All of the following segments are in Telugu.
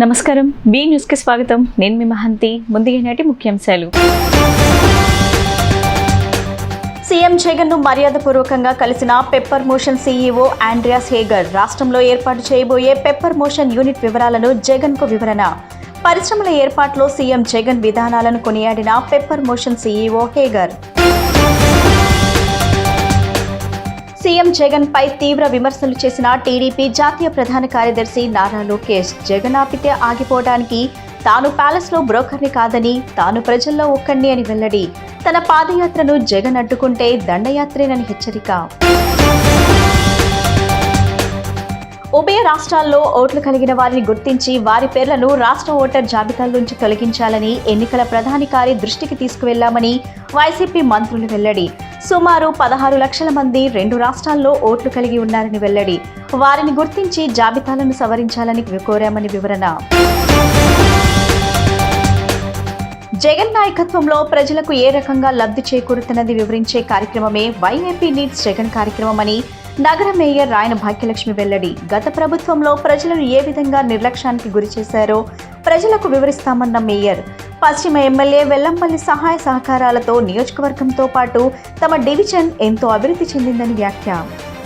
నమస్కారం బి న్యూస్ కి స్వాగతం. నేను మీ మహంతి. ముందుగా నాటి ముఖ్యాంశాలు. సీఎం జగన్ ను మర్యాదపూర్వకంగా కలిసిన పెప్పర్ మోషన్ సీఈఓ ఆండ్రియాస్ హేగర్. రాష్ట్రంలో ఏర్పాటు చేయబోయే పెప్పర్ మోషన్ యూనిట్ వివరాలను జగన్ కు వివరణ. పరిశ్రమల ఏర్పాటులో సీఎం జగన్ విధానాలను కొనియాడిన Pepper Motion CEO Hager. CM Jagan పై తీవ్ర విమర్శలు చేసిన టీడీపీ జాతీయ ప్రధాన కార్యదర్శి నారా లోకేష్. జగన్ ఆపితే ఆగిపోవడానికి తాను ప్యాలెస్ లో బ్రోకర్ని కాదని, తాను ప్రజల్లో ఒక్కడిని అని వెల్లడి. తన పాదయాత్రను జగన్ అడ్డుకుంటే దండయాత్రేనని హెచ్చరిక. ఉభయ రాష్ట్రాల్లో ఓట్లు కలిగిన వారిని గుర్తించి వారి పేర్లను రాష్ట్ర ఓటర్ జాబితాల నుంచి తొలగించాలని ఎన్నికల ప్రధానికారి దృష్టికి తీసుకువెళ్లామని వైసీపీ మంత్రులు వెల్లడి. సుమారు 16 లక్షల మంది 2 రాష్ట్రాల్లో ఓట్లు కలిగి ఉన్నారని వెల్లడి. వారిని గుర్తించి జాబితాలను సవరించాలని కోరామని వివరణ. జగన్ నాయకత్వంలో ప్రజలకు ఏ రకంగా లబ్ధి చేకూరుతున్నది వివరించే కార్యక్రమమే వైఏపీ నీడ్స్ జగన్ కార్యక్రమమని నగర మేయర్ రాయన భాగ్యలక్ష్మి వెల్లడి. గత ప్రభుత్వంలో ప్రజలను ఏ విధంగా నిర్లక్ష్యానికి గురి చేశారో ప్రజలకు వివరిస్తామన్న మేయర్. పశ్చిమ ఎమ్మెల్యే వెల్లంపల్లి సహాయ సహకారాలతో నియోజకవర్గంతో పాటు తమ డివిజన్ ఎంతో అభివృద్ధి చెందిందని వ్యాఖ్య.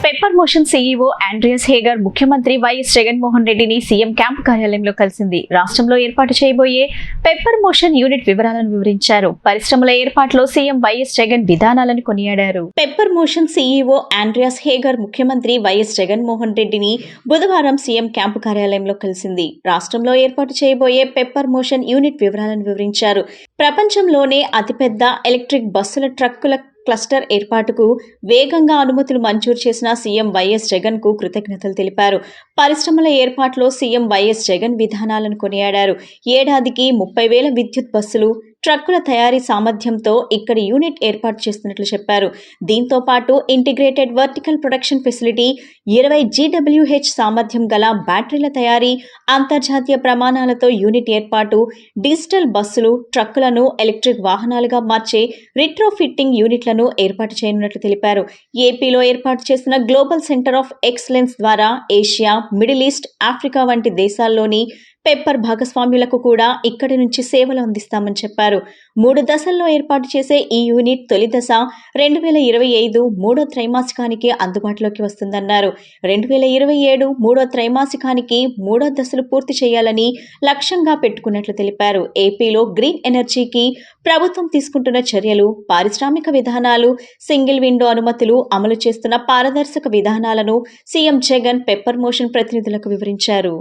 పెప్పర్ మోషన్ సీఈఓ ఆండ్రియాస్ హేగర్ ముఖ్యమంత్రి వైఎస్ జగన్మోహన్ రెడ్డిని సీఎం క్యాంపు కార్యాలయంలో కలిసింది. రాష్ట్రంలో ఏర్పాటు చేయబోయే పెప్పర్ మోషన్ యూనిట్ వివరాలను వివరించారు. పరిశ్రమల ఏర్పాటులో సీఎం వైఎస్ జగన్ విధానాలను కొనియాడారు. పెప్పర్ మోషన్ సీఈఓ ఆండ్రియాస్ హేగర్ ముఖ్యమంత్రి వైఎస్ జగన్మోహన్ రెడ్డిని బుధవారం సీఎం క్యాంపు కార్యాలయంలో కలిసింది. రాష్ట్రంలో ఏర్పాటు చేయబోయే పెప్పర్ మోషన్ యూనిట్ వివరాలను వివరించారు. ప్రపంచంలోనే అతిపెద్ద ఎలక్ట్రిక్ బస్సుల ట్రక్కుల క్లస్టర్ ఏర్పాటుకు వేగంగా అనుమతులు మంజూరు చేసిన సీఎం వైఎస్ జగన్ కు కృతజ్ఞతలు తెలిపారు. పరిశ్రమల ఏర్పాటులో సీఎం వైఎస్ జగన్ విధానాలను కొనియాడారు. ఏడాదికి 30,000 విద్యుత్ బస్సులు, ట్రక్కుల తయారీ సామర్థ్యంతో ఇక్కడి యూనిట్ ఏర్పాటు చేస్తున్నట్లు చెప్పారు. దీంతో పాటు integrated vertical production facility, 20 GWH సామర్థ్యం గల బ్యాటరీల తయారీ, అంతర్జాతీయ ప్రమాణాలతో యూనిట్ ఏర్పాటు, డిజిటల్ బస్సులు, ట్రక్కులను ఎలక్ట్రిక్ వాహనాలుగా మార్చే రిట్రోఫిట్టింగ్ యూనిట్లను ఏర్పాటు చేయనున్నట్లు తెలిపారు. ఏపీలో ఏర్పాటు చేసిన గ్లోబల్ సెంటర్ ఆఫ్ ఎక్సలెన్స్ ద్వారా ఏషియా, మిడిల్ ఈస్ట్, ఆఫ్రికా వంటి దేశాల్లోని పెప్పర్ భాగస్వామ్యులకు కూడా ఇక్కడి నుంచి సేవలు అందిస్తామని చెప్పారు. 3 దశల్లో ఏర్పాటు చేసే ఈ యూనిట్ తొలి దశ 2025 మూడో త్రైమాసికానికి అందుబాటులోకి వస్తుందన్నారు. 2027 మూడో త్రైమాసికానికి 3వ దశలు పూర్తి చేయాలని లక్ష్యంగా పెట్టుకున్నట్లు తెలిపారు. ఏపీలో గ్రీన్ ఎనర్జీకి ప్రభుత్వం తీసుకుంటున్న చర్యలు, పారిశ్రామిక విధానాలు, సింగిల్ విండో అనుమతులు, అమలు చేస్తున్న పారదర్శక విధానాలను సీఎం జగన్ పెప్పర్ మోషన్ ప్రతినిధులకు వివరించారు.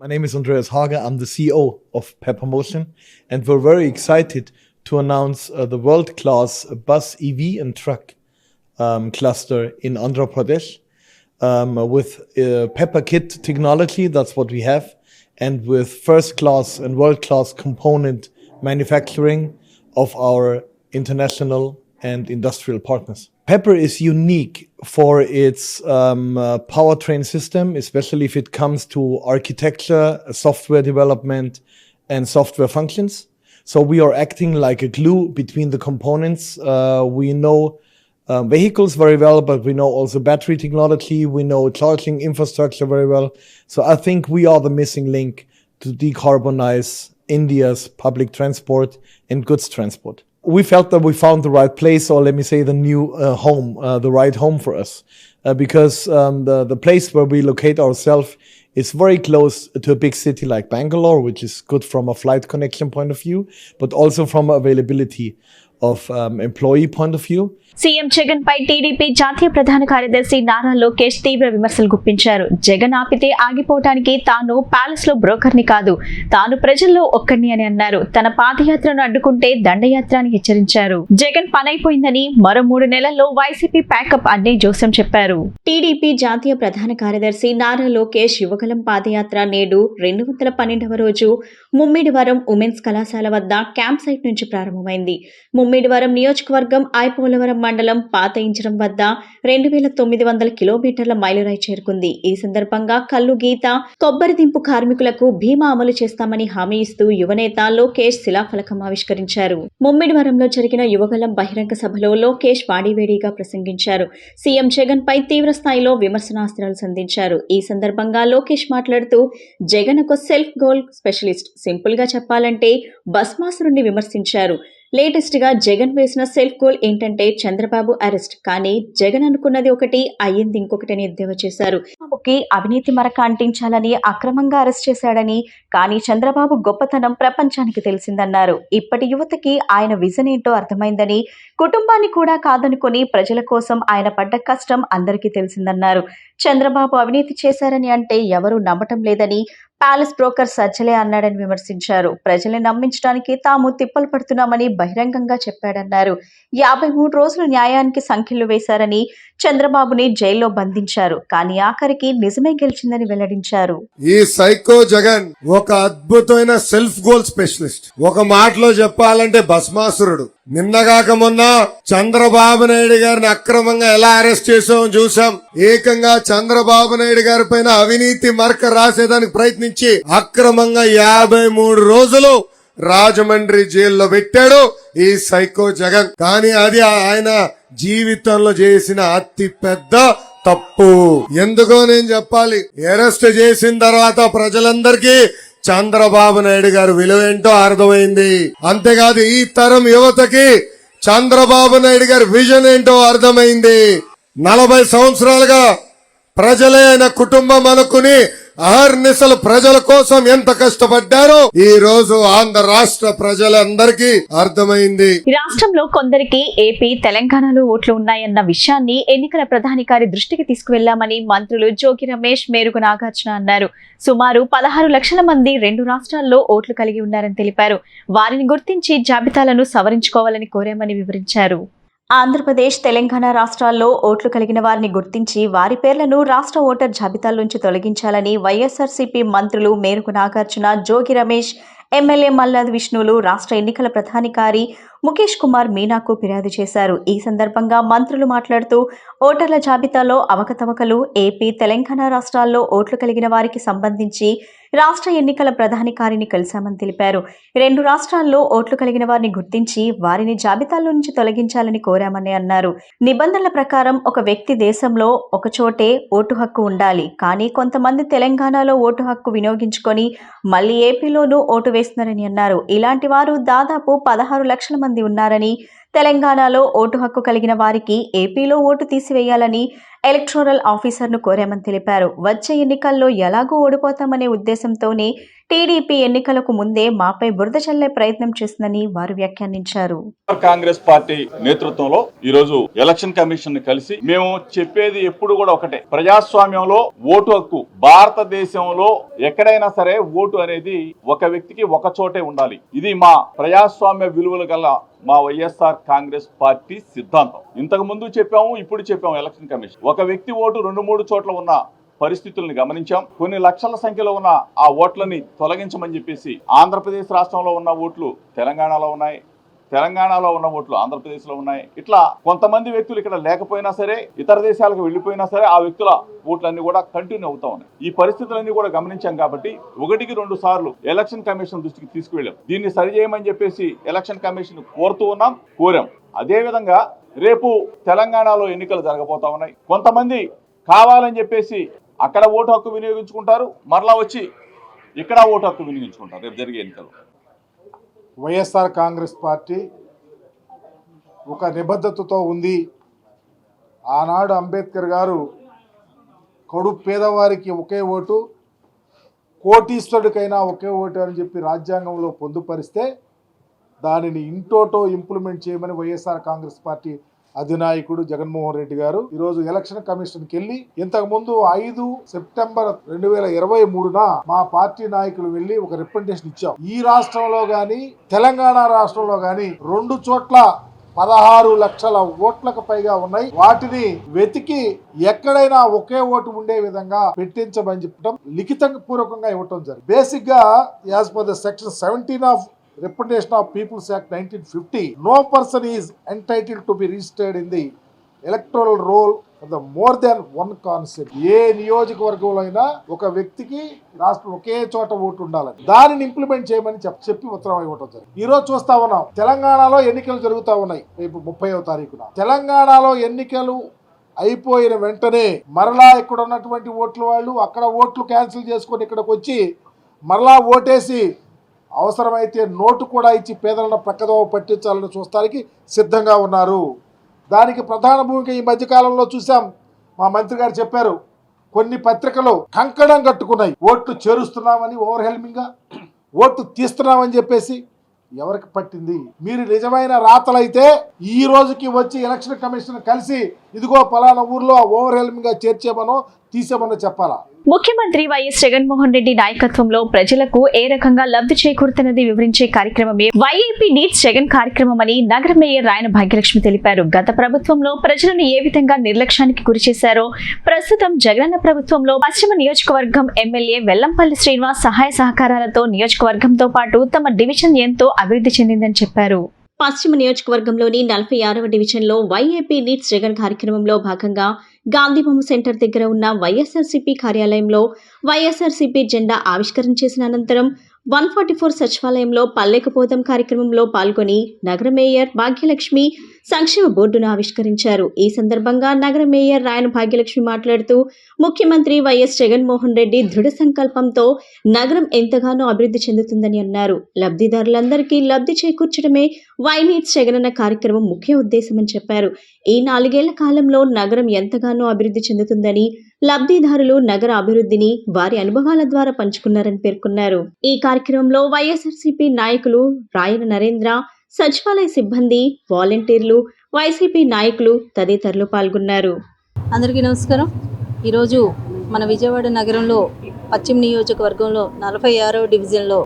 My name is Andreas Hager. I'm the CEO of Pepper Motion, and we're very excited to announce the world-class bus, EV, and truck cluster in Andhra Pradesh with Pepper Kit technology. That's what we have, and with first-class and world-class component manufacturing of our international and industrial partners. Pepper is unique for its powertrain system, especially if it comes to architecture, software development, and software functions. So we are acting like a glue between the components. We know vehicles very well, but we know also battery technology. We know charging infrastructure very well. So I think we are the missing link to decarbonize India's public transport and goods transport. We felt that we found the right place, or let me say the new home, the right home for us. Because the place where we locate ourselves It's very close to a big city like Bangalore, which is good from a flight connection point of view, but also from availability of employee point of view. CM Jagan పై టీడీపీ జాతీయ ప్రధాన కార్యదర్శి నారా లోకేష్ తీవ్ర విమర్శలు గుప్పించారు. జగన్ ఆపితే ఆగిపోవటానికి తాను ప్యాలెస్ లో బ్రోకర్ని కాదు, తాను ప్రజల్లో ఒక్కడిని అని అన్నారు. తన పాదయాత్రను అడ్డుకుంటే దండయాత్ర అని హెచ్చరించారు. జగన్ పనైపోయిందని మరో 3 నెలల్లో వైసీపీ ప్యాకప్ అని జోసెం చెప్పారు. టీడీపీ జాతీయ ప్రధాన కార్యదర్శి నారా లోకేష్ యువగలం పాదయాత్ర నేడు 212వ రోజు ముమ్మిడివరం ఉమెన్స్ కళాశాల వద్ద క్యాంప్ సైట్ నుంచి ప్రారంభమైంది. ముమ్మిడివరం నియోజకవర్గం ఐపోలవరం మండలం పాత ఇంచరం వద్ద 2900 కిలోమీటర్ల మైలురాయి చేరుకుంది. ఈ సందర్భంగా కల్లు గీత, కొబ్బరి దింపు కార్మికులకు బీమా అమలు చేస్తామని హామీ ఇస్తూ యువనేత లోకేష్ శిలాఫలకం ఆవిష్కరించారు. ముమ్మిడివరంలో జరిగిన యువగలం బహిరంగ సభలో లోకేష్ వాడివేడిగా ప్రసంగించారు. సీఎం జగన్ పై తీవ్ర స్థాయిలో విమర్శనాస్త్రాలు సంధించారు. ఈ సందర్భంగా లోకేష్ మాట్లాడుతూ జగన్ ఒక సెల్ఫ్ గోల్ స్పెషలిస్ట్, సింపుల్ గా చెప్పాలంటే భస్మాసురుణ్ణి విమర్శించారు. లేటెస్ట్ గా జగన్ వేసిన సెల్ఫ్ గోల్ ఏంటంటే చంద్రబాబు అరెస్ట్, కానీ జగన్ అనుకున్నది ఒకటి, అయ్యింది ఇంకొకటి అని ఎద్దేవా చేశారు. చంద్రబాబుకి అవినీతి మరక అంటించాలని అక్రమంగా అరెస్ట్ చేశాడని, కానీ చంద్రబాబు గొప్పతనం ప్రపంచానికి తెలిసిందన్నారు. ఇప్పటి యువతకి ఆయన విజన్ ఏంటో అర్థమైందని, కుటుంబాన్ని కూడా కాదనుకుని ప్రజల కోసం ఆయన పడ్డ కష్టం అందరికీ తెలిసిందన్నారు. చంద్రబాబు అవినీతి చేశారని అంటే ఎవరూ నమ్మటం లేదని, ప్యాలెస్ బ్రోకర్ సజ్జలే అన్నాడని విమర్శించారు. ప్రజల్ని నమ్మించడానికి తాము తిప్పలు పడుతున్నామని బహిరంగంగా చెప్పాడన్నారు. 53 రోజులు న్యాయానికి సంఖ్యలు వేశారని, చంద్రబాబుని జైల్లో బంధించారు, కానీ ఆఖరికి నిజమే గెలిచిందని వెల్లడించారు. ఈ సైకో జగన్ ఒక అద్భుతమైన సెల్ఫ్ గోల్ స్పెషలిస్ట్. ఒక మాటలో చెప్పాలంటే భస్మాసురుడు. నిన్నగాక మొన్న చంద్రబాబు నాయుడు గారిని అక్రమంగా ఎలా అరెస్ట్ చేసామో చూసాం. ఏకంగా చంద్రబాబు నాయుడు గారి పైన అవినీతి మరక రాసేదానికి ప్రయత్నించి అక్రమంగా 53 రోజులు రాజమండ్రి జైల్లో పెట్టాడు ఈ సైకో జగన్. కానీ అది ఆయన జీవితంలో చేసిన అతి పెద్ద తప్పు. ఎందుకో నేను చెప్పాలి. అరెస్ట్ చేసిన తర్వాత ప్రజలందరికీ చంద్రబాబు నాయుడు గారు విలువేంటో అర్థమైంది. అంతేకాదు ఈ తరం యువతకి చంద్రబాబు నాయుడు గారి విజన్ ఏంటో అర్థమైంది. 40 సంవత్సరాలుగా ప్రజలే ఆయన కుటుంబం అనుకుని అహర్నిశలు ప్రజల కోసం ఎంత కష్టపడ్డారో ఈ రోజు ఆంధ్ర రాష్ట్ర ప్రజలందరికీ అర్థమైంది. రాష్ట్రంలో కొందరికి ఏపీ, తెలంగాణలో ఓట్లు ఉన్నాయన్న విషయాన్ని ఎన్నికల ప్రధానికారి దృష్టికి తీసుకువెళ్లామని మంత్రులు జోగి రమేష్, మేరుగు నాగార్జున అన్నారు. సుమారు 16 లక్షల మంది 2 రాష్ట్రాల్లో ఓట్లు కలిగి ఉన్నారని తెలిపారు. వారిని గుర్తించి జాబితాలను సవరించుకోవాలని కోరామని వివరించారు. ఆంధ్రప్రదేశ్, తెలంగాణ రాష్ట్రాల్లో ఓట్లు కలిగిన వారిని గుర్తించి వారి పేర్లను రాష్ట్ర ఓటర్ జాబితాలోంచి తొలగించాలని వైఎస్ఆర్సీపీ మంత్రులు మేరుగు నాగార్జున, జోగి రమేష్, ఎమ్మెల్యే మల్లాది విష్ణులు రాష్ట్ర ఎన్నికల ప్రధానికారి ముఖేష్ కుమార్ మీనాకు ఫిర్యాదు చేశారు. ఈ సందర్భంగా మంత్రులు మాట్లాడుతూ ఓటర్ల జాబితాలో అవకతవకలు, ఏపీ, తెలంగాణ రాష్ట్రాల్లో ఓట్లు కలిగిన వారికి సంబంధించి రాష్ట్ర ఎన్నికల ప్రధానికారిని కలిశామని తెలిపారు. 2 రాష్ట్రాల్లో ఓట్లు కలిగిన వారిని గుర్తించి వారిని జాబితాలో నుంచి తొలగించాలని కోరామని అన్నారు. నిబంధనల ప్రకారం ఒక వ్యక్తి దేశంలో ఒక చోటే ఓటు హక్కు ఉండాలి, కానీ కొంతమంది తెలంగాణలో ఓటు హక్కు వినియోగించుకొని మళ్లీ ఏపీలోనూ ఓటు వేస్తున్నారని అన్నారు. ఇలాంటి వారు దాదాపు 16 లక్షల మంది ఉన్నారని, తెలంగాణలో ఓటు హక్కు కలిగిన వారికి ఏపీలో ఓటు తీసివేయాలని ఎలక్టోరల్ ఆఫీసర్ను కోరామని తెలిపారు. వచ్చే ఎన్నికల్లో ఎలాగో ఓడిపోతామనే ఉద్దేశంతోనే టీడీపీ ఎన్నికలకు ముందే మాపై బురద చల్లే ప్రయత్నం చేస్తుందని వారు వ్యాఖ్యానించారు. కాంగ్రెస్ పార్టీ నేతృత్వంలో ఈ రోజు ఎలక్షన్ కమిషన్ ని కలిసి మేము చెప్పేది ఎప్పుడు కూడా ఒకటే, ప్రజాస్వామ్యంలో ఓటు హక్కు భారతదేశంలో ఎక్కడైనా సరే ఓటు అనేది ఒక వ్యక్తికి ఒక చోటే ఉండాలి. ఇది మా ప్రజాస్వామ్య విలువలు గల మా వైఎస్ఆర్ కాంగ్రెస్ పార్టీ సిద్ధాంతం. ఇంతకు ముందు చెప్పాము, ఇప్పుడు చెప్పాము. ఎలక్షన్ కమిషన్ ఒక వ్యక్తి ఓటు 2-3 చోట్ల ఉన్న పరిస్థితులను గమనించాం. కొన్ని లక్షల సంఖ్యలో ఉన్న ఆ ఓట్లని తొలగించమని చెప్పేసి ఆంధ్రప్రదేశ్ రాష్ట్రంలో ఉన్న ఓట్లు తెలంగాణలో ఉన్నాయి, తెలంగాణలో ఉన్న ఓట్లు ఆంధ్రప్రదేశ్ లో ఉన్నాయి. ఇట్లా కొంతమంది వ్యక్తులు ఇక్కడ లేకపోయినా సరే, ఇతర దేశాలకు వెళ్లిపోయినా సరే, ఆ వ్యక్తుల ఓట్లన్నీ కూడా కంటిన్యూ అవుతా ఉన్నాయి. ఈ పరిస్థితులన్నీ కూడా గమనించాం కాబట్టి 1-2 సార్లు ఎలక్షన్ కమిషన్ దృష్టికి తీసుకువెళ్ళాం. దీన్ని సరిచేయమని చెప్పేసి ఎలక్షన్ కమిషన్ కోరాం. అదే విధంగా రేపు తెలంగాణలో ఎన్నికలు జరగబోతా ఉన్నాయి. కొంతమంది కావాలని చెప్పేసి అక్కడ ఓటు హక్కు వినియోగించుకుంటారు, మరలా వచ్చి ఇక్కడ ఓటు హక్కు వినియోగించుకుంటారు రేపు జరిగే ఎన్నికలు. వైఎస్ఆర్ కాంగ్రెస్ పార్టీ ఒక నిబద్ధతతో ఉంది. ఆనాడు అంబేద్కర్ గారు కడు పేదవారికి ఒకే ఓటు, కోటీశ్వరుడికైనా ఒకే ఓటు అని చెప్పి రాజ్యాంగంలో పొందుపరిస్తే దానిని ఇంటోటో ఇంప్లిమెంట్ చేయమని వైఎస్ఆర్ కాంగ్రెస్ పార్టీ అధినాయకుడు జగన్మోహన్ రెడ్డి గారు ఈరోజు ఎలక్షన్ కమిషన్కి వెళ్ళి ఇంతకు ముందు 5 సెప్టెంబర్ 2023 మా పార్టీ నాయకులు వెళ్ళి ఒక రిప్రజెంటేషన్ ఇచ్చాం. ఈ రాష్ట్రంలో గాని తెలంగాణ రాష్ట్రంలో గాని 2 చోట్ల 16 లక్షల ఓట్లకు పైగా ఉన్నాయి. వాటిని వెతికి ఎక్కడైనా ఒకే ఓటు ఉండే విధంగా పెట్టించమని చెప్పడం లిఖిత పూర్వకంగా ఇవ్వటం జరిగింది. బేసిక్ గా as per the section 17 of Representation of People's Act 1950, no person is entitled to be registered in the electoral roll for the more than one constituency. ఏ నియోజకవర్గంలో అయినా ఒక వ్యక్తికి రాష్ట్రం ఒకే చోట ఓటు ఉండాలని దానిని ఇంప్లిమెంట్ చేయమని చెప్పి ఉత్తరం ఇవ్వటం జరిగింది. ఈ రోజు చూస్తా ఉన్నాం, తెలంగాణలో ఎన్నికలు జరుగుతూ ఉన్నాయి. రేపు 30వ తారీఖున తెలంగాణలో ఎన్నికలు అయిపోయిన వెంటనే మరలా ఇక్కడ ఉన్నటువంటి ఓట్ల వాళ్ళు అక్కడ ఓట్లు క్యాన్సిల్ చేసుకొని ఇక్కడికి వచ్చి మరలా ఓటేసి అవసరమైతే నోటు కూడా ఇచ్చి పేదలను ప్రక్కదోవ పట్టించాలని చూస్తానికి సిద్ధంగా ఉన్నారు. దానికి ప్రధాన భూమిక ఈ మధ్యకాలంలో చూసాం. మా మంత్రి గారు చెప్పారు, కొన్ని పత్రికలు కంకణం కట్టుకున్నాయి, ఓట్లు చేరుస్తున్నామని ఓవర్హెల్మింగ్గా ఓట్లు తీస్తున్నామని చెప్పేసి. ఎవరికి పట్టింది? మీరు నిజమైన రాతలైతే ఈ రోజుకి వచ్చి ఎలక్షన్ కమిషన్ కలిసి ఇదిగో పలానా ఊర్లో ఓవర్హెల్మింగ్గా చేర్చేమనో తీసేమనో చెప్పాలా? ముఖ్యమంత్రి వైఎస్ జగన్మోహన్ రెడ్డి నాయకత్వంలో ప్రజలకు ఏ రకంగా లబ్ధి చేకూరుతున్నది వివరించే కార్యక్రమమే వైఏపీ నీడ్స్ జగన్ కార్యక్రమం అని నగర మేయర్ రాయన భాగ్యలక్ష్మి తెలిపారు. గత ప్రభుత్వంలో ప్రజలను ఏ విధంగా నిర్లక్ష్యానికి గురి చేశారో ప్రస్తుతం జగనన్న ప్రభుత్వంలో పశ్చిమ నియోజకవర్గం ఎమ్మెల్యే వెల్లంపల్లి శ్రీనివాస్ సహాయ సహకారాలతో నియోజకవర్గంతో పాటు తమ డివిజన్ ఎంతో అభివృద్ధి చెందిందని చెప్పారు. పశ్చిమ నియోజకవర్గంలోని 46వ డివిజన్లో వైఏపీ నీడ్స్ జగన్ కార్యక్రమంలో భాగంగా గాంధీబొమ్మ సెంటర్ దగ్గర ఉన్న వైఎస్ఆర్సీపీ కార్యాలయంలో వైఎస్ఆర్సీపీ జెండా ఆవిష్కరణ చేసిన అనంతరం 144 సచివాలయంలో పల్లెకపోతం కార్యక్రమంలో పాల్గొని నగర మేయర్ భాగ్యలక్ష్మి సంక్షేమ బోర్డును ఆవిష్కరించారు. ఈ సందర్భంగా నగర మేయర్ రాయన భాగ్యలక్ష్మి మాట్లాడుతూ ముఖ్యమంత్రి వైఎస్ జగన్మోహన్ రెడ్డి దృఢ సంకల్పంతో నగరం ఎంతగానో అభివృద్ధి చెందుతుందని అన్నారు. లబ్ధిదారులందరికీ లబ్ధి చేకూర్చడమే వై నీడ్స్ జగనన్న కార్యక్రమం ముఖ్య ఉద్దేశమని చెప్పారు. ఈ 4 ఏళ్ల కాలంలో నగరం ఎంతగానో అభివృద్ధి చెందుతుందని, లబ్ధిదారులు నగర అభివృద్ధిని వారి అనుభవాల ద్వారా పంచుకున్నారని పేర్కొన్నారు. ఈ కార్యక్రమంలో వైఎస్ఆర్సీపీ నాయకులు రాయన నరేంద్ర, సచివాలయ సిబ్బంది, వాలంటీర్లు, వైసీపీ నాయకులు తదితరులు పాల్గొన్నారు. అందరికీ నమస్కారం. ఈరోజు మన విజయవాడ నగరంలో పశ్చిమ నియోజకవర్గంలో 46వ డివిజన్లో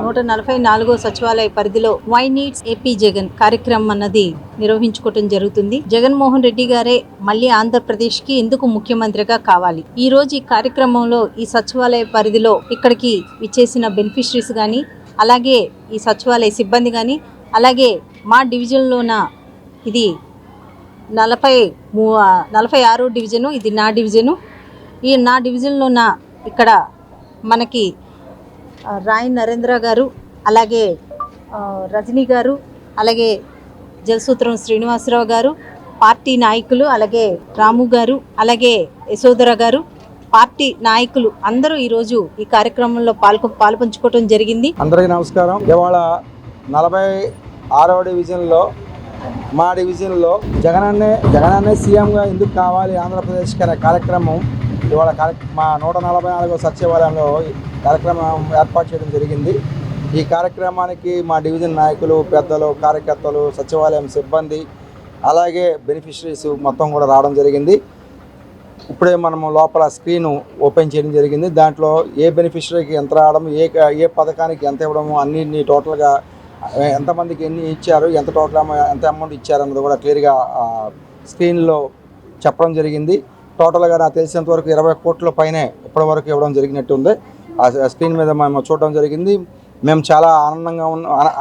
144వ సచివాలయ పరిధిలో వై నీడ్స్ ఏపీ జగన్ కార్యక్రమం అన్నది నిర్వహించుకోవటం జరుగుతుంది. జగన్మోహన్ రెడ్డి గారే మళ్ళీ ఆంధ్రప్రదేశ్కి ఎందుకు ముఖ్యమంత్రిగా కావాలి. ఈ రోజు ఈ కార్యక్రమంలో ఈ సచివాలయ పరిధిలో ఇక్కడికి విచ్చేసిన బెనిఫిషరీస్ కానీ, అలాగే ఈ సచివాలయ సిబ్బంది కానీ, అలాగే మా డివిజన్లోన ఇది 46వ డివిజను, ఇది నా డివిజను. ఈ నా డివిజన్లోన ఇక్కడ మనకి రాయన్ నరేంద్ర గారు, అలాగే రజనీ గారు, అలాగే జలసూత్రం శ్రీనివాసరావు గారు, పార్టీ నాయకులు, అలాగే రాము గారు, అలాగే యశోధర గారు, పార్టీ నాయకులు అందరూ ఈరోజు ఈ కార్యక్రమంలో పాల్పంచుకోవడం జరిగింది. అందరికీ నమస్కారం. ఇవాళ 46వ డివిజన్లో మా డివిజన్లో జగనన్నే సీఎంగా ఎందుకు కావాలి ఆంధ్రప్రదేశ్కి అనే కార్యక్రమం ఇవాళ మా 144వ సచివాలయంలో కార్యక్రమం ఏర్పాటు చేయడం జరిగింది. ఈ కార్యక్రమానికి మా డివిజన్ నాయకులు, పెద్దలు, కార్యకర్తలు, సచివాలయం సిబ్బంది, అలాగే బెనిఫిషరీస్ మొత్తం కూడా రావడం జరిగింది. ఇప్పుడే మనము లోపల స్క్రీన్ ఓపెన్ చేయడం జరిగింది. దాంట్లో ఏ బెనిఫిషరీకి ఎంత రావడం, ఏ పథకానికి ఎంత ఇవ్వడము, అన్ని టోటల్గా ఎంతమందికి ఎన్ని ఇచ్చారు, ఎంత అమౌంట్ ఇచ్చారు అన్నది కూడా క్లియర్గా స్క్రీన్లో చెప్పడం జరిగింది. టోటల్గా నాకు తెలిసినంత వరకు 20 కోట్ల పైనే ఇప్పటి వరకు ఇవ్వడం జరిగినట్టు ఉంది. ఆ స్క్రీన్ మీద మేము చూడడం జరిగింది. మేము చాలా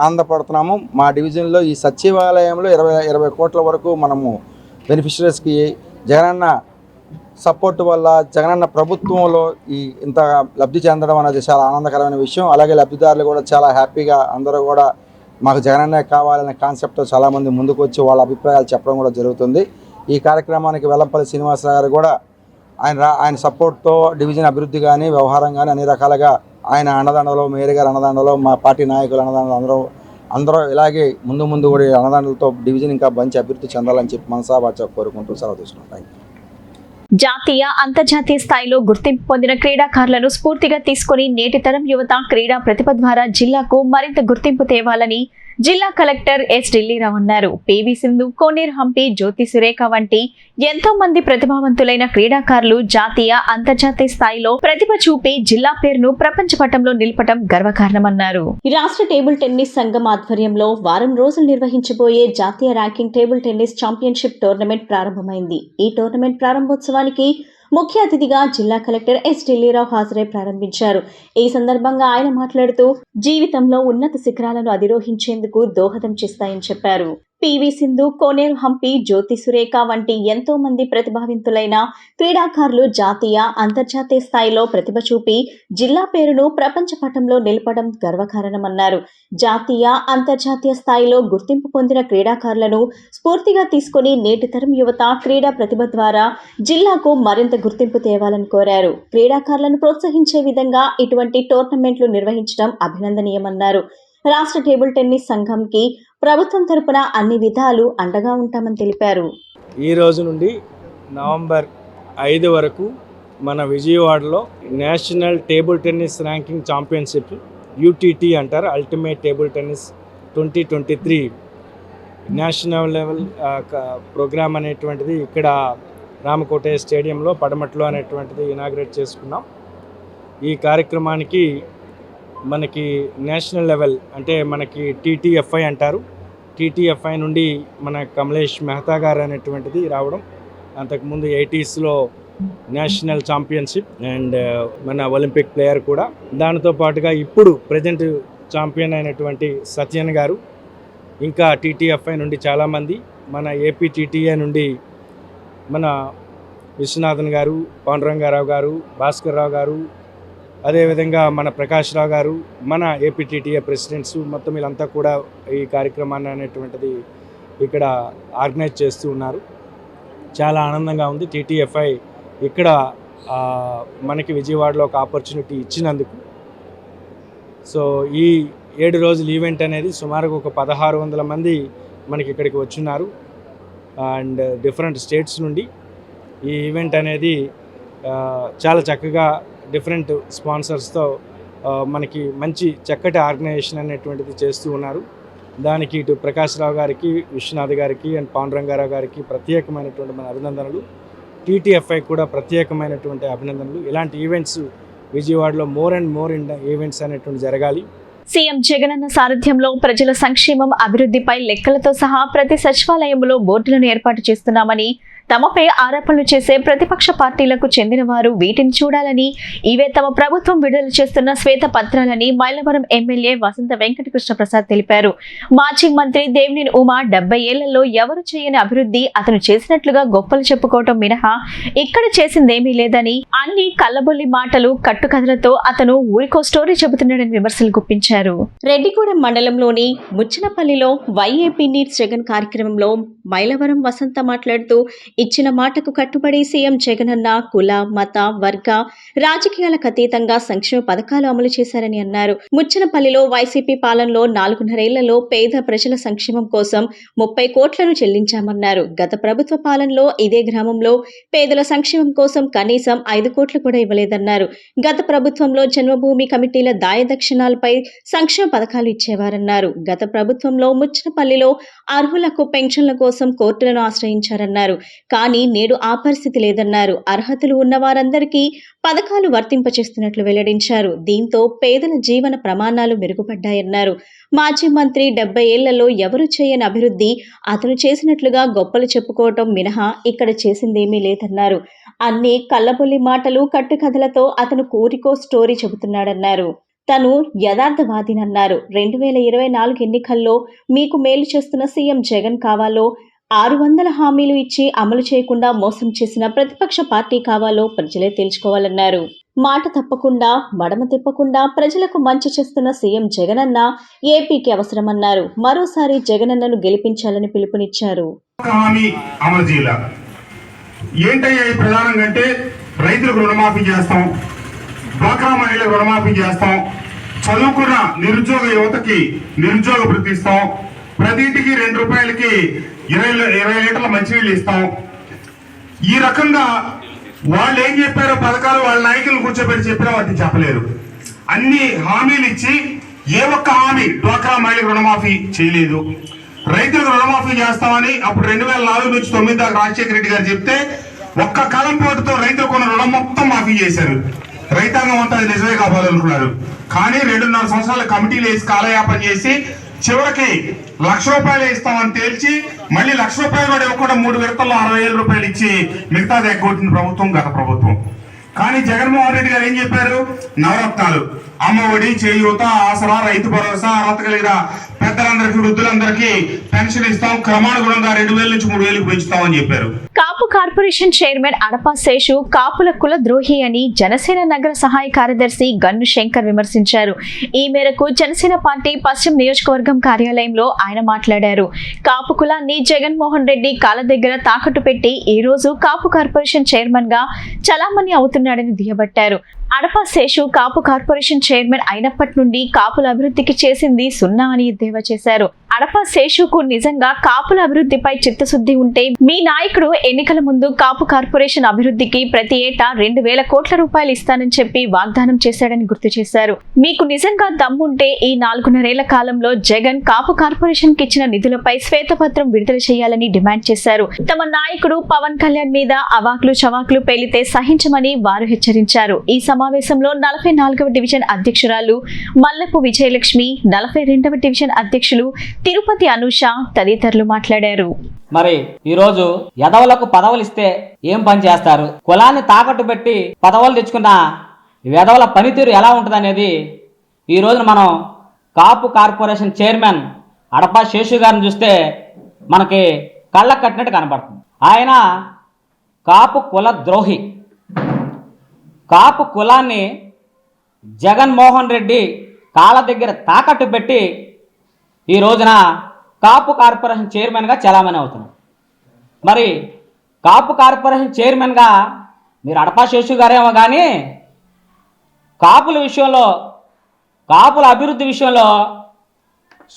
ఆనందపడుతున్నాము. మా డివిజన్లో ఈ సచివాలయంలో 20 కోట్ల వరకు మనము బెనిఫిషరీస్కి జగనన్న సపోర్ట్ వల్ల, జగనన్న ప్రభుత్వంలో ఇంత లబ్ధి చెందడం అనేది చాలా ఆనందకరమైన విషయం. అలాగే లబ్ధిదారులు కూడా చాలా హ్యాపీగా అందరూ కూడా మాకు జగనన్నే కావాలనే కాన్సెప్ట్తో చాలామంది ముందుకు వచ్చి వాళ్ళ అభిప్రాయాలు చెప్పడం కూడా జరుగుతుంది. ఈ కార్యక్రమానికి వెల్లంపల్లి శ్రీనివాసరావు గారు కూడా ఆయన సపోర్ట్తో డివిజన్ అభివృద్ధి కానీ, వ్యవహారం కానీ అన్ని రకాలుగా ఆయన అన్నదండలో, మేయర్ గారు అన్నదండలో, మా పార్టీ నాయకులు అన్నదండలో అందరూ ఇలాగే ముందు కూడా అన్నదండలతో డివిజన్ ఇంకా మంచి అభివృద్ధి చెందాలని చెప్పి మనసావాచ కోరుకుంటూ సెలవు తీసుకుంటాం. Thank you. జాతీయ అంతర్జాతీయ స్థాయిలో గుర్తింపు పొందిన క్రీడాకారులను స్ఫూర్తిగా తీసుకుని నేటి తరం యువత క్రీడా ప్రతిభ ద్వారా జిల్లాకు మరింత గుర్తింపు తేవాలని జిల్లా కలెక్టర్ ఎస్ ఢిల్లీరావు అన్నారు. పివి సింధు, కోనేరు హంపి, జ్యోతి సురేఖ వంటి ఎంతో మంది ప్రతిభావంతులైన క్రీడాకారులు జాతీయ అంతర్జాతీయ స్థాయిలో ప్రతిభ చూపి జిల్లా పేరును ప్రపంచ పటంలో నిలపడం గర్వకారణమన్నారు. రాష్ట్ర టేబుల్ టెన్నిస్ సంఘం ఆధ్వర్యంలో వారం రోజులు నిర్వహించబోయే జాతీయ ranking table tennis championship tournament ప్రారంభమైంది. ఈ టోర్నమెంట్ ప్రారంభోత్సవానికి ముఖ్య అతిథిగా జిల్లా కలెక్టర్ ఎస్ ఢిల్లీరావు హాజరై ప్రారంభించారు. ఈ సందర్భంగా ఆయన మాట్లాడుతూ జీవితంలో ఉన్నత శిఖరాలను అధిరోహించేందుకు దోహదం చేస్తాయని చెప్పారు. పివి సింధు, కోనేరు హంపి, జ్యోతి సురేఖ వంటి ఎంతో మంది ప్రతిభావంతులైన క్రీడాకారులు జాతీయ అంతర్జాతీయ స్థాయిలో ప్రతిభ చూపి జిల్లా పేరును ప్రపంచ పటంలో నిలపడం గర్వకారణమన్నారు. జాతీయ అంతర్జాతీయ స్థాయిలో గుర్తింపు పొందిన క్రీడాకారులను స్ఫూర్తిగా తీసుకుని నేటి తరం యువత క్రీడా ప్రతిభ ద్వారా జిల్లాకు మరింత గుర్తింపు తేవాలని కోరారు. క్రీడాకారులను ప్రోత్సహించే విధంగా ఇటువంటి టోర్నమెంట్లు నిర్వహించడం అభినందనీయమన్నారు. రాష్ట్ర టేబుల్ టెన్నిస్ సంఘంకి ప్రభుత్వం తరపున అన్ని విధాలు అండగా ఉంటామని తెలిపారు. ఈ రోజు నుండి నవంబర్ 5 వరకు మన విజయవాడలో national table tennis ranking championship UTT అంటారు, ultimate table tennis 2023 national level program అనేటువంటిది ఇక్కడ రామకోటయ్య స్టేడియంలో పడమట్లో అనేటువంటిది ఇనాగ్రేట్ చేసుకున్నాం. ఈ కార్యక్రమానికి మనకి నేషనల్ లెవెల్ అంటే మనకి TTFI అంటారు. TTFI నుండి మన కమలేష్ మెహతా గారు అనేటువంటిది రావడం, అంతకుముందు 80sలో నేషనల్ ఛాంపియన్షిప్ అండ్ మన ఒలింపిక్ ప్లేయర్ కూడా. దానితో పాటుగా ఇప్పుడు ప్రజెంట్ ఛాంపియన్ అయినటువంటి సత్యన్ గారు, ఇంకా TTFI నుండి చాలామంది, మన APTTA నుండి మన విశ్వనాథన్ గారు, పాండురంగారావు గారు, భాస్కర్ రావు గారు, అదేవిధంగా మన ప్రకాష్ రావు గారు, మన APTTA ప్రెసిడెంట్స్, మొత్తం వీళ్ళంతా కూడా ఈ కార్యక్రమాన్ని అనేటువంటిది ఇక్కడ ఆర్గనైజ్ చేస్తూ ఉన్నారు. చాలా ఆనందంగా ఉంది. TTFI ఇక్కడ మనకి విజయవాడలో ఒక ఆపర్చునిటీ ఇచ్చినందుకు. సో ఈ 7 రోజుల ఈవెంట్ అనేది సుమారుగా ఒక 1600 మంది మనకి ఇక్కడికి వచ్చున్నారు అండ్ డిఫరెంట్ స్టేట్స్ నుండి. ఈ ఈవెంట్ అనేది చాలా చక్కగా డిఫరెంట్ స్పాన్సర్స్తో మనకి మంచి చక్కటి ఆర్గనైజేషన్ అనేటువంటిది చేస్తూ ఉన్నారు. దానికి ఇటు ప్రకాష్ రావు గారికి, విశ్వనాథ్ గారికి అండ్ పాండురంగారావు గారికి ప్రత్యేకమైనటువంటి మన అభినందనలు. TTFI కూడా ప్రత్యేకమైనటువంటి అభినందనలు. ఇలాంటి ఈవెంట్స్ విజయవాడలో మోర్ అండ్ మోర్ ఈవెంట్స్ అనేటువంటి జరగాలి. సీఎం జగనన్న సారథ్యంలో ప్రజల సంక్షేమం, అభివృద్ధిపై లెక్కలతో సహా ప్రతి సచివాలయంలో బోర్డులను ఏర్పాటు చేస్తున్నామని, తమపై ఆరోపణలు చేసే ప్రతిపక్ష పార్టీలకు చెందిన వారు వీటిని చూడాలని, ఇవే తమ ప్రభుత్వం విడుదల చేస్తున్న శ్వేత పత్రాలని మైలవరం ఎమ్మెల్యే వసంత వెంకటకృష్ణ ప్రసాద్ తెలిపారు. మాజీ మంత్రి దేవినేని ఉమా 70 ఏళ్లలో ఎవరు చేయని అభివృద్ధి అతను చేసినట్లుగా గొప్పలు చెప్పుకోవటం మినహా ఇక్కడ చేసిందేమీ లేదని, అన్ని కల్లబొల్లి మాటలు, కట్టుకథలతో అతను ఊరికో స్టోరీ చెబుతున్నాడని విమర్శలు గుప్పించారు. రెడ్డిగూడెం మండలంలోని ముచ్చనపల్లిలో YAP నీడ్స్ జగన్ కార్యక్రమంలో మైలవరం వసంత మాట్లాడుతూ, ఇచ్చిన మాటకు కట్టుబడి సీఎం జగనన్న కుల, మత, వర్గ రాజకీయాలకు అతీతంగా సంక్షేమ పథకాలు అమలు చేశారని అన్నారు. ముచ్చనపల్లిలో వైసీపీ పాలనలో 4.5 ఏళ్లలో పేద ప్రజల సంక్షేమం కోసం 30 కోట్లను చెల్లించామన్నారు. గత ప్రభుత్వ పాలనలో ఇదే గ్రామంలో పేదల సంక్షేమం కోసం కనీసం 5 కోట్లు కూడా ఇవ్వలేదన్నారు. గత ప్రభుత్వంలో జన్మభూమి కమిటీల దాయదక్షిణాలపై సంక్షేమ పథకాలు ఇచ్చేవారన్నారు. గత ప్రభుత్వంలో ముచ్చనపల్లిలో అర్హులకు పెన్షన్ల కోసం కోర్టులను ఆశ్రయించారన్నారు. కానీ నేడు ఆ పరిస్థితి లేదన్నారు. అర్హతలు ఉన్న వారందరికీ పథకాలు వర్తింపచేస్తున్నట్లు వెల్లడించారు. దీంతో పేదల జీవన ప్రమాణాలు మెరుగుపడ్డాయన్నారు. మాజీ మంత్రి 70 ఏళ్లలో ఎవరు చేయని అభివృద్ధి అతను చేసినట్లుగా గొప్పలు చెప్పుకోవటం మినహా ఇక్కడ చేసిందేమీ లేదన్నారు. అన్ని కల్లబొల్లి మాటలు, కట్టుకథలతో అతను కోరికో స్టోరీ చెబుతున్నాడన్నారు. తను యథార్థవాదినన్నారు. 2024 ఎన్నికల్లో మీకు మేలు చేస్తున్న సీఎం జగన్ కావాలో, 600 హామీలు ఇచ్చి అమలు చేయకుండా మోసం చేసిన ప్రతిపక్ష పార్టీ కావాలో ప్రజలే తేల్చుకోవాలన్నారు. మాట తప్పకుండా, మడమ తిప్పకుండా ప్రజలకు మంచి చేస్తున్న సీఎం జగనన్న ఏపీకి అవసరమన్నారు. మరోసారి జగనన్నను గెలిపించాలని పిలుపునిచ్చారు. ఏంటయ్యా ప్రధానంగా అంటే రైతులకు రుణమాఫీ చేస్తాం, డ్వాక్రా మహిళలకు రుణమాఫీ చేస్తాం, చదువుకున్న నిరుద్యోగ యువతకి నిరుద్యోగ వృత్తి ఇస్తాం, ప్రతి ఇంటికి 2 రూపాయలకి 20 లీటర్ల మంచినీళ్ళు ఇస్తాం. ఈ రకంగా వాళ్ళు ఏం చెప్పారో పథకాలు వాళ్ళ నాయకులు కూర్చోబెట్టి చెప్పినా వాటిని చెప్పలేరు. అన్ని హామీలు ఇచ్చి ఏ ఒక్క హామీ డ్వాక్రా మహిళలకు రుణమాఫీ చేయలేదు. రైతులకు రుణమాఫీ చేస్తామని అప్పుడు 2004 నుంచి 2009 దాకా రాజశేఖర రెడ్డి గారు చెప్తే ఒక్క కాలం పోటుతో రైతులకు ఉన్న రుణం మొత్తం మాఫీ చేశారు. రైతాంగం అంతా అది నిజమే కావాలనుకున్నారు. కానీ 2.5 సంవత్సరాల కమిటీలు వేసి కాలయాపన చేసి చివరికి ₹1,00,000 ఇస్తామని తేల్చి మళ్ళీ ₹1,00,000 కూడా ఇవ్వకుండా 3 విడతల్లో ₹60,000 ఇచ్చి మిగతాది ఎగ్గొట్టిన ప్రభుత్వం గత ప్రభుత్వం. కానీ జగన్మోహన్ రెడ్డి గారు ఏం చెప్పారు? నవరత్నాలు, అమ్మఒడి, చేయూత, ఆసరా, రైతు భరోసా, అర్హత కలిగిన పెద్దలందరికీ, వృద్ధులందరికీ పెన్షన్ ఇస్తాం, క్రమానుగుణంగా 2,000 నుంచి 3,000 పెంచుతామని చెప్పారు. కాపు కార్పొరేషన్ చైర్మన్ అడపా శేషు కాపుల కుల ద్రోహి అని జనసేన నగర సహాయ కార్యదర్శి గన్ను శంకర్ విమర్శించారు. ఈ మేరకు జనసేన పార్టీ పశ్చిమ నియోజకవర్గం కార్యాలయంలో ఆయన మాట్లాడారు. కాపు కులాన్ని జగన్మోహన్ రెడ్డి కాళ్ళ దగ్గర తాకట్టు పెట్టి ఈ రోజు కాపు కార్పొరేషన్ చైర్మన్ గా చలామణి అవుతున్నాడని దుయ్యబట్టారు. అడపా శేషు కాపు కార్పొరేషన్ చైర్మన్ అయినప్పటి నుండి కాపుల అభివృద్ధికి చేసింది సున్నా అని ఎద్దేవా చేశారు. అడపా శేషుకు నిజంగా కాపుల అభివృద్ధిపై చిత్తశుద్ధి ఉంటే మీ నాయకుడు ఎన్నికల ముందు కాపు కార్పొరేషన్ అభివృద్ధికి ప్రతి ఏటా 2,000 కోట్ల రూపాయలు ఇస్తానని చెప్పి వాగ్దానం చేశాడని గుర్తు చేశారు. మీకు నిజంగా దమ్ముంటే ఈ 4.5 కాలంలో జగన్ కాపు కార్పొరేషన్ కి ఇచ్చిన నిధులపై శ్వేతపత్రం విడుదల చేయాలని డిమాండ్ చేశారు. తమ నాయకుడు పవన్ కళ్యాణ్ మీద అవాకులు చవాకులు పేలితే సహించమని వారు హెచ్చరించారు. ఈ సమావేశంలో 44వ డివిజన్ అధ్యక్షురాలు మల్లపు విజయలక్ష్మి, 42వ డివిజన్ అధ్యక్షులు తిరుపతి అనూష తదితరులు మాట్లాడారు. మరి ఈరోజు యదవులకు పదవులు ఇస్తే ఏం పని చేస్తారు? కులాన్ని తాకట్టు పెట్టి పదవులు తెచ్చుకున్న యదవుల పనితీరు ఎలా ఉంటుందనేది ఈ రోజున మనం కాపు కార్పొరేషన్ చైర్మన్ అడపా శేషు గారిని చూస్తే మనకి కళ్ళకు కట్టినట్టు కనబడుతుంది. ఆయన కాపు కుల ద్రోహి. కాపు కులాన్ని జగన్మోహన్ రెడ్డి కాళ్ళ దగ్గర తాకట్టు పెట్టి ఈ రోజున కాపు కార్పొరేషన్ చైర్మన్గా చలామణి అవుతున్నాడు. మరి కాపు కార్పొరేషన్ చైర్మన్గా మీరు అడపా శేషు గారేమో కానీ కాపుల విషయంలో, కాపుల అభివృద్ధి విషయంలో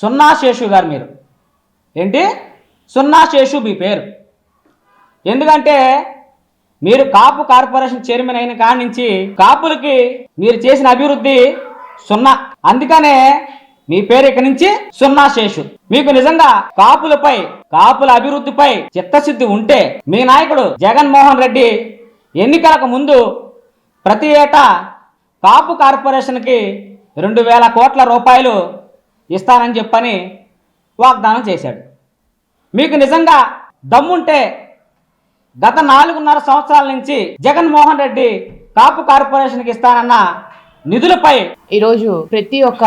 సున్నా శేషు గారు. మీరు ఏంటి సున్నా శేషు మీ పేరు? ఎందుకంటే మీరు కాపు కార్పొరేషన్ చైర్మన్ అయిన కాడి నుంచి కాపులకి మీరు చేసిన అభివృద్ధి సున్నా. అందుకనే మీ పేరు ఇక్కడి నుంచి సున్నా శేషు. మీకు నిజంగా కాపులపై, కాపుల అభివృద్ధిపై చిత్తశుద్ధి ఉంటే మీ నాయకుడు జగన్మోహన్ రెడ్డి ఎన్నికలకు ముందు ప్రతి ఏటా కాపు కార్పొరేషన్కి 2,000 కోట్ల రూపాయలు ఇస్తానని చెప్పని వాగ్దానం చేశాడు. మీకు నిజంగా దమ్ముంటే గత 4.5 సంవత్సరాల నుంచి జగన్మోహన్ రెడ్డి కాపు కార్పొరేషన్కి ఇస్తానన్న నిధులపై ఈరోజు ప్రతి ఒక్క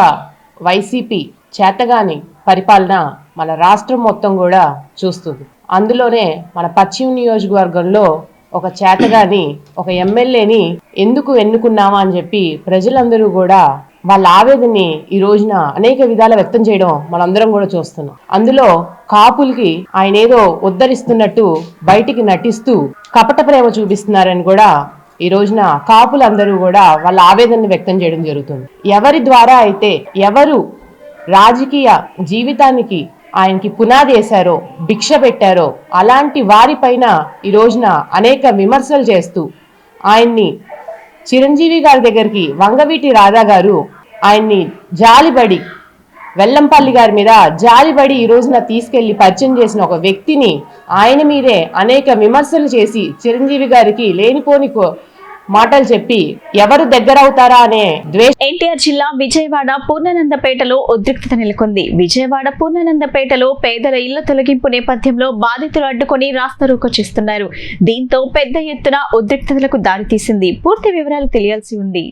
వైసీపీ చేతగాని పరిపాలన మన రాష్ట్రం మొత్తం కూడా చూస్తుంది. అందులోనే మన పశ్చిమ నియోజకవర్గంలో ఒక చేతగాని ఒక ఎమ్మెల్యేని ఎందుకు ఎన్నుకున్నామా అని చెప్పి ప్రజలందరూ కూడా వాళ్ళ ఆవేదనని ఈ రోజున అనేక విధాల వ్యక్తం చేయడం మనందరం కూడా చూస్తున్నాం. అందులో కాపులకి ఆయన ఏదో ఉద్ధరిస్తున్నట్టు బయటికి నటిస్తూ కపట ప్రేమ చూపిస్తున్నారని కూడా ఈ రోజున కాపులందరూ కూడా వాళ్ళ ఆవేదనని వ్యక్తం చేయడం జరుగుతుంది. ఎవరి ద్వారా అయితే ఎవరు రాజకీయ జీవితానికి ఆయనకి పునాది వేశారో, భిక్ష పెట్టారో అలాంటి వారిపైన ఈ రోజున అనేక విమర్శలు చేస్తూ ఆయన్ని చిరంజీవి గారి దగ్గరికి వంగవీటి రాధా గారు ఆయన్ని జాలిబడి, వెల్లంపల్లి గారి మీద జాలిబడి ఈ రోజున తీసుకెళ్లి పరిచయం చేసిన ఒక వ్యక్తిని ఆయన మీదే అనేక విమర్శలు చేసి చిరంజీవి గారికి లేనిపోని మాటలు చెప్పి ఎవరు దగ్గర అవుతారా అనే ద్వేషం. ఎన్టీఆర్ జిల్లా విజయవాడ పూర్ణానందపేటలో ఉద్రిక్తత నెలకొంది. విజయవాడ పూర్ణానందపేటలో పేదల ఇళ్ల తొలగింపు నేపథ్యంలో బాధితులు అడ్డుకొని రాస్తారోకో చేస్తున్నారు. దీంతో పెద్ద ఎత్తున ఉద్రిక్తతలకు దారితీసింది. పూర్తి వివరాలు తెలియాల్సి ఉంది.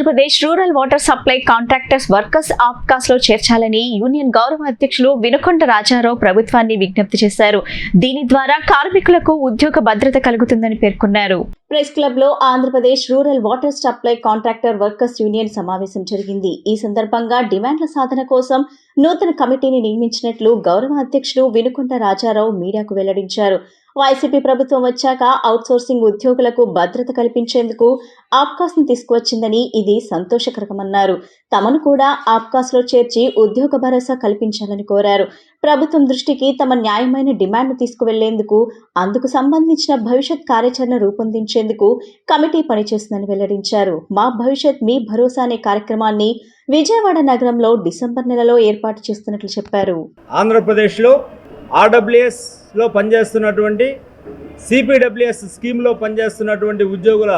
Andhra Pradesh rural water supply contractors workers APCOS లో చేర్చాలని యూనియన్ గౌరవ అధ్యక్షులు వినుకొండ రాజారావు ప్రభుత్వాన్ని విజ్ఞప్తి చేశారు. దీని ద్వారా కార్మికులకు ఉద్యోగ భద్రత కలుగుతుందని పేర్కొన్నారు. ప్రెస్ క్లబ్ లో Andhra Pradesh rural water supply contractor workers union సమావేశం జరిగింది. ఈ సందర్భంగా డిమాండ్ల సాధన కోసం నూతన కమిటీని నియమించినట్లు గౌరవ అధ్యక్షులు వినుకొండ రాజారావు మీడియాకు వెల్లడించారు. వైసీపీ ప్రభుత్వం వచ్చాక అవుట్సోర్సింగ్ ఉద్యోగులకు భద్రత కల్పించేందుకు ఆప్కాస్ ను తీసుకువచ్చిందని ఇది సంతోషకరమన్నారు. తమను కూడా ఆప్కాస్ లో చేర్చి ఉద్యోగ భరోసా కల్పించాలని కోరారు. ప్రభుత్వం దృష్టికి తమ న్యాయమైన డిమాండ్ తీసుకువెళ్లేందుకు అందుకు సంబంధించిన భవిష్యత్ కార్యాచరణ రూపొందించేందుకు కమిటీ పనిచేస్తుందని వెల్లడించారు. మా భవిష్యత్ మీ భరోసా అనే కార్యక్రమాన్ని విజయవాడ నగరంలో డిసెంబర్ నెలలో ఏర్పాటు చేస్తున్నట్లు చెప్పారు. ఆంధ్రప్రదేశ్లో ఆర్డబ్ల్యూఎస్లో పనిచేస్తున్నటువంటి సిపిడబ్ల్యూఎస్ స్కీమ్లో పనిచేస్తున్నటువంటి ఉద్యోగుల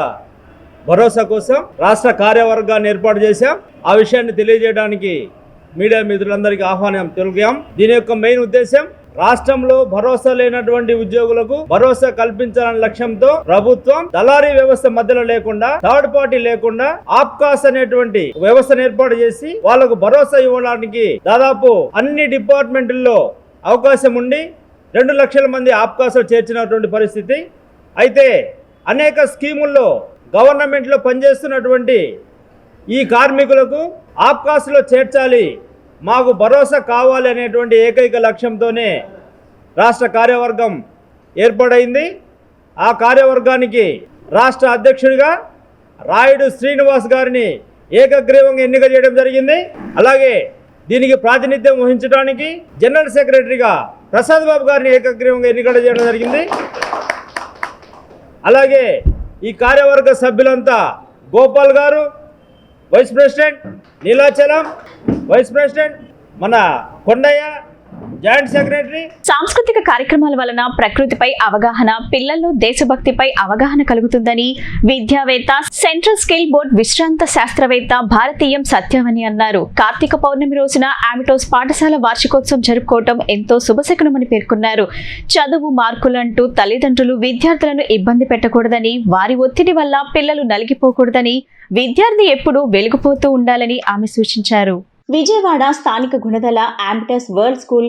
భరోసా కోసం రాష్ట్ర కార్యవర్గాన్ని ఏర్పాటు చేశాం. ఆ విషయాన్ని తెలియజేయడానికి మీడియా మిత్రులందరికీ ఆహ్వానం తెలిపాం. దీని యొక్క మెయిన్ ఉద్దేశం రాష్ట్రంలో భరోసా లేనటువంటి ఉద్యోగులకు భరోసా కల్పించాలనే లక్ష్యంతో ప్రభుత్వం దళారీ వ్యవస్థ మధ్యలో లేకుండా, థర్డ్ పార్టీ లేకుండా ఆప్కాస్ అనేటువంటి వ్యవస్థను ఏర్పాటు చేసి వాళ్లకు భరోసా ఇవ్వడానికి దాదాపు అన్ని డిపార్ట్మెంట్లలో అవకాశం ఉండి 2 లక్షల మంది ఆప్కాస్లో చేర్చినటువంటి పరిస్థితి. అయితే అనేక స్కీముల్లో గవర్నమెంట్లో పనిచేస్తున్నటువంటి ఈ కార్మికులకు ఆప్కాస్లో చేర్చాలి, మాకు భరోసా కావాలి అనేటువంటి ఏకైక లక్ష్యంతోనే రాష్ట్ర కార్యవర్గం ఏర్పాటైంది. ఆ కార్యవర్గానికి రాష్ట్ర అధ్యక్షుడిగా రాయుడు శ్రీనివాస్ గారిని ఏకగ్రీవంగా ఎన్నిక చేయడం జరిగింది. అలాగే దీనికి ప్రాతినిధ్యం వహించడానికి జనరల్ సెక్రటరీగా ప్రసాద్ బాబు గారిని ఏకగ్రీవంగా ఎన్నిక చేయడం జరిగింది. అలాగే ఈ కార్యవర్గ సభ్యులంతా గోపాల్ గారు vice president, Neelachalam vice president, మన కొండయ్య జాయింట్ సెక్రటరీ. సాంస్కృతిక కార్యక్రమాల వలన ప్రకృతిపై అవగాహన, పిల్లల్లో దేశభక్తిపై అవగాహన కలుగుతుందని విద్యావేత్త, సెంట్రల్ స్కిల్ బోర్డ్ విశ్రాంత శాస్త్రవేత్త భారతీయం సత్యవని అన్నారు. కార్తీక పౌర్ణమి రోజున ఆమిటోస్ పాఠశాల వార్షికోత్సవం జరుపుకోవడం ఎంతో శుభశకునమని పేర్కొన్నారు. చదువు మార్కులంటూ తల్లిదండ్రులు విద్యార్థులను ఇబ్బంది పెట్టకూడదని, వారి ఒత్తిడి వల్ల పిల్లలు నలిగిపోకూడదని, విద్యార్థి ఎప్పుడూ వెలిగిపోతూ ఉండాలని ఆమె సూచించారు. విజయవాడ స్థానిక గుణదల ఆంబిటస్ వరల్డ్ స్కూల్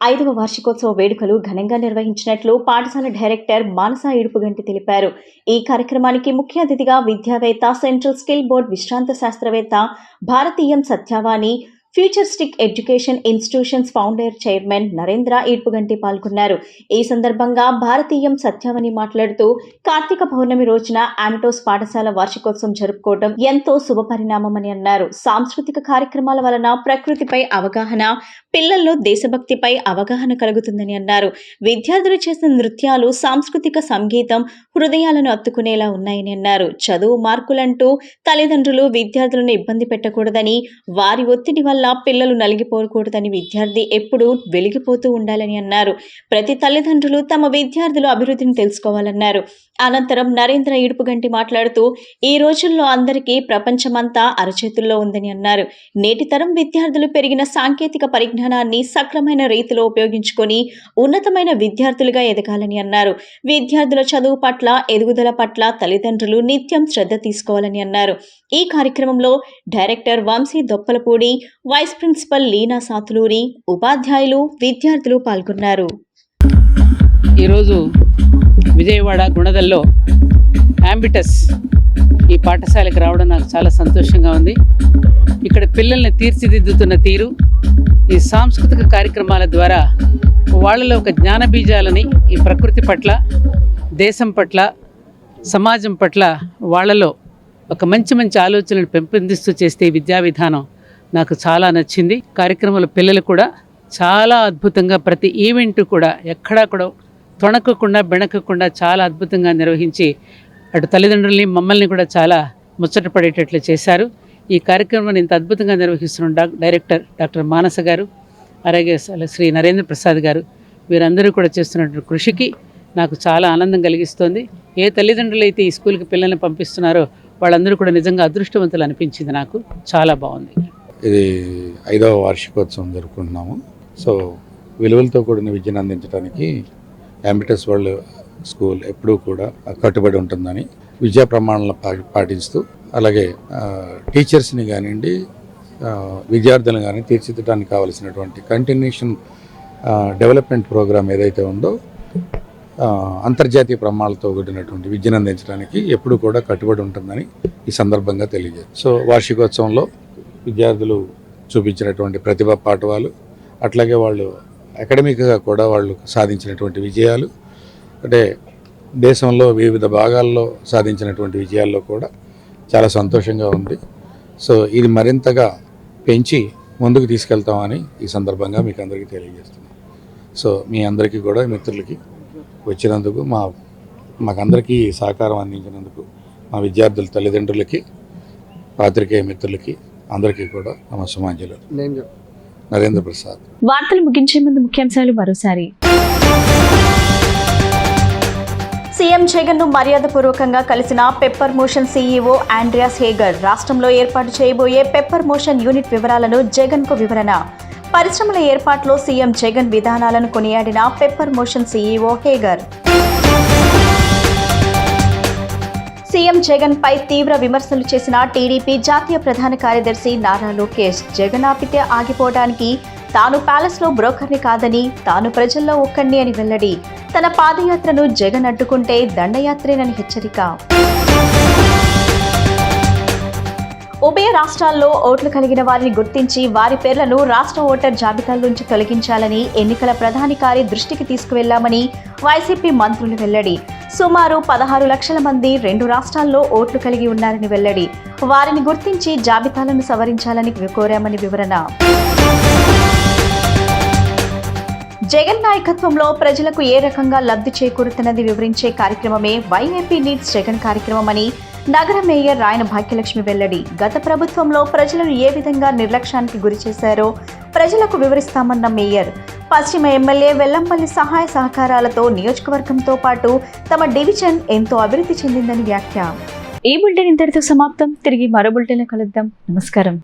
5వ వార్షికోత్సవ వేడుకలు ఘనంగా నిర్వహించినట్లు పాఠశాల డైరెక్టర్ మానస ఇడుపుగంటి తెలిపారు. ఈ కార్యక్రమానికి ముఖ్య అతిథిగా విద్యావేత్త, సెంట్రల్ స్కిల్ బోర్డ్ విశ్రాంత శాస్త్రవేత్త భారతీయం Satyavani, futuristic education institutions founder chairman Narendra Idupuganti పాల్గొన్నారు. ఈ సందర్భంగా భారతీయం సత్యవని మాట్లాడుతూ కార్తీక పౌర్ణమి రోజున ఆమిటోస్ పాఠశాల వార్షికోత్సవం జరుపుకోవడం ఎంతో శుభపరిణామమని అన్నారు. సాంస్కృతిక కార్యక్రమాల వలన ప్రకృతిపై అవగాహన, పిల్లల్లో దేశభక్తిపై అవగాహన కలుగుతుందని అన్నారు. విద్యార్థులు చేసిన నృత్యాలు, సాంస్కృతిక సంగీతం హృదయాలను అత్తుకునేలా ఉన్నాయని అన్నారు. చదువు మార్కులంటూ తల్లిదండ్రులు విద్యార్థులను ఇబ్బంది పెట్టకూడదని, వారి ఒత్తిడి వల్ల పిల్లలు నలిగిపోకూడదని, విద్యార్థి ఎప్పుడూ వెలిగిపోతూ ఉండాలని అన్నారు. ప్రతి తల్లిదండ్రులు తమ విద్యార్థుల అభివృద్ధిని తెలుసుకోవాలన్నారు. అనంతరం నరేంద్ర ఇడుపుగంటి మాట్లాడుతూ ఈ రోజుల్లో అందరికీ ప్రపంచమంతా అరచేతుల్లో ఉందని అన్నారు. నేటి తరం విద్యార్థులు పెరిగిన సాంకేతిక పరిజ్ఞానాన్ని సక్రమైన రీతిలో ఉపయోగించుకొని ఉన్నతమైన విద్యార్థులుగా ఎదగాలని అన్నారు. విద్యార్థుల చదువు పట్ల, ఎదుగుదల పట్ల తల్లిదండ్రులు నిత్యం శ్రద్ధ తీసుకోవాలని అన్నారు. ఈ కార్యక్రమంలో director Vamsi Doppalapudi, vice principal Leena Sathuluri, ఉపాధ్యాయులు, విద్యార్థులు పాల్గొన్నారు. ఈరోజు విజయవాడ గుణదల్లో ఆంబిటస్ ఈ పాఠశాలకు రావడం నాకు చాలా సంతోషంగా ఉంది. ఇక్కడ పిల్లల్ని తీర్చిదిద్దుతున్న తీరు, ఈ సాంస్కృతిక కార్యక్రమాల ద్వారా వాళ్ళలో ఒక జ్ఞాన బీజాలని ఈ ప్రకృతి పట్ల, దేశం పట్ల, సమాజం పట్ల వాళ్ళలో ఒక మంచి మంచి ఆలోచనలు పెంపొందిస్తూ చేస్తే ఈ విద్యా విధానం నాకు చాలా నచ్చింది. కార్యక్రమాల పిల్లలు కూడా చాలా అద్భుతంగా ప్రతి ఈవెంట్ కూడా ఎక్కడా కూడా తొణకకుండా బెణకకుండా చాలా అద్భుతంగా నిర్వహించి అటు తల్లిదండ్రుల్ని మమ్మల్ని కూడా చాలా ముచ్చటపడేటట్లు చేశారు. ఈ కార్యక్రమాన్ని ఇంత అద్భుతంగా నిర్వహిస్తున్న డైరెక్టర్ డాక్టర్ మానస గారు, అలాగే శ్రీ నరేంద్ర ప్రసాద్ గారు, వీరందరూ కూడా చేస్తున్నటువంటి కృషికి నాకు చాలా ఆనందం కలిగిస్తోంది. ఏ తల్లిదండ్రులు అయితే ఈ స్కూల్కి పిల్లల్ని పంపిస్తున్నారో వాళ్ళందరూ కూడా నిజంగా అదృష్టవంతులు అనిపించింది. నాకు చాలా బాగుంది. ఇది 5వ వార్షికోత్సవం జరుపుకుంటున్నాము. సో విలువలతో కూడిన విద్యను అందించడానికి ఆంబిటస్ వరల్డ్ స్కూల్ ఎప్పుడూ కూడా కట్టుబడి ఉంటుందని, విద్యా ప్రమాణాలను పాటిస్తూ అలాగే టీచర్స్ని కానివ్వండి, విద్యార్థులను కానీ తీర్చిదిద్దడానికి కావలసినటువంటి కంటిన్యూషన్ డెవలప్మెంట్ ప్రోగ్రామ్ ఏదైతే ఉందో అంతర్జాతీయ ప్రమాణాలతో కూడినటువంటి విద్యను అందించడానికి ఎప్పుడు కూడా కట్టుబడి ఉంటుందని ఈ సందర్భంగా తెలియజేస్తుంది. సో వార్షికోత్సవంలో విద్యార్థులు చూపించినటువంటి ప్రతిభా పాఠవాలు, అట్లాగే వాళ్ళు అకాడమిక్గా కూడా వాళ్ళు సాధించినటువంటి విజయాలు, అంటే దేశంలో వివిధ భాగాల్లో సాధించినటువంటి విజయాల్లో కూడా చాలా సంతోషంగా ఉంది. సో ఇది మరింతగా పెంచి ముందుకు తీసుకెళ్తామని ఈ సందర్భంగా మీకు అందరికీ తెలియజేస్తున్నాం. సో మీ అందరికీ కూడా మిత్రులకి వచ్చినందుకు, మాకందరికీ సహకారం అందించినందుకు మా విద్యార్థుల తల్లిదండ్రులకి, పాత్రికేయ మిత్రులకి అందరికీ కూడా నమస్సుమాంజలు. నరేంద్ర ప్రసాద్. వార్తలు ముగించే ముందు ముఖ్యాంశాలు మరోసారి. సీఎం జగన్ ను మర్యాదపూర్వకంగా కలిసిన పెప్పర్ మోషన్ సీఈఓ ఆండ్రియాస్ హేగర్. రాష్ట్రంలో ఏర్పాటు చేయబోయే పెప్పర్ మోషన్ యూనిట్ వివరాలను జగన్ కు వివరణ. పరిశ్రమల ఏర్పాటులో సీఎం జగన్ విధానాలను కొనియాడిన Pepper Motion CEO Hager. CM Jagan పై తీవ్ర విమర్శలు చేసిన టీడీపీ జాతీయ ప్రధాన కార్యదర్శి నారా లోకేష్. జగన్ ఆపితే ఆగిపోవడానికి తాను ప్యాలెస్ లో బ్రోకర్ని కాదని, తాను ప్రజల్లో ఒక్కడిని అని వెల్లడి. తన పాదయాత్రను జగన్ అడ్డుకుంటే దండయాత్రేనని హెచ్చరిక. ఉభయ రాష్ట్రాల్లో ఓట్లు కలిగిన వారిని గుర్తించి వారి పేర్లను రాష్ట్ర ఓటర్ జాబితాలోంచి తొలగించాలని ఎన్నికల ప్రధానికారి దృష్టికి తీసుకువెళ్లామని వైసీపీ మంత్రులు వెల్లడి. సుమారు 16 లక్షల మంది 2 రాష్ట్రాల్లో ఓట్లు కలిగి ఉన్నారని వెల్లడి. వారిని గుర్తించి జాబితాలను సవరించాలని కోరామని వివరణ. జగన్ నాయకత్వంలో ప్రజలకు ఏ రకంగా లబ్ధి చేకూరుతున్నది వివరించే కార్యక్రమమే వైఏపీ నీడ్స్ జగన్ కార్యక్రమమని నగర మేయర్ రాయన భాగ్యలక్ష్మి వెల్లడి. గత ప్రభుత్వంలో ప్రజలను ఏ విధంగా నిర్లక్ష్యానికి గురి చేశారో ప్రజలకు వివరిస్తామన్న మేయర్. పశ్చిమ ఎమ్మెల్యే వెల్లంపల్లి సహాయ సహకారాలతో నియోజకవర్గంతో పాటు తమ డివిజన్ ఎంతో అభివృద్ధి చెందిందని వ్యాఖ్య. ఈ బులెటిన్ ఇంతటితో సమాప్తం. తిరిగి మరో బులెటిన్లో కలుద్దాం. నమస్కారం.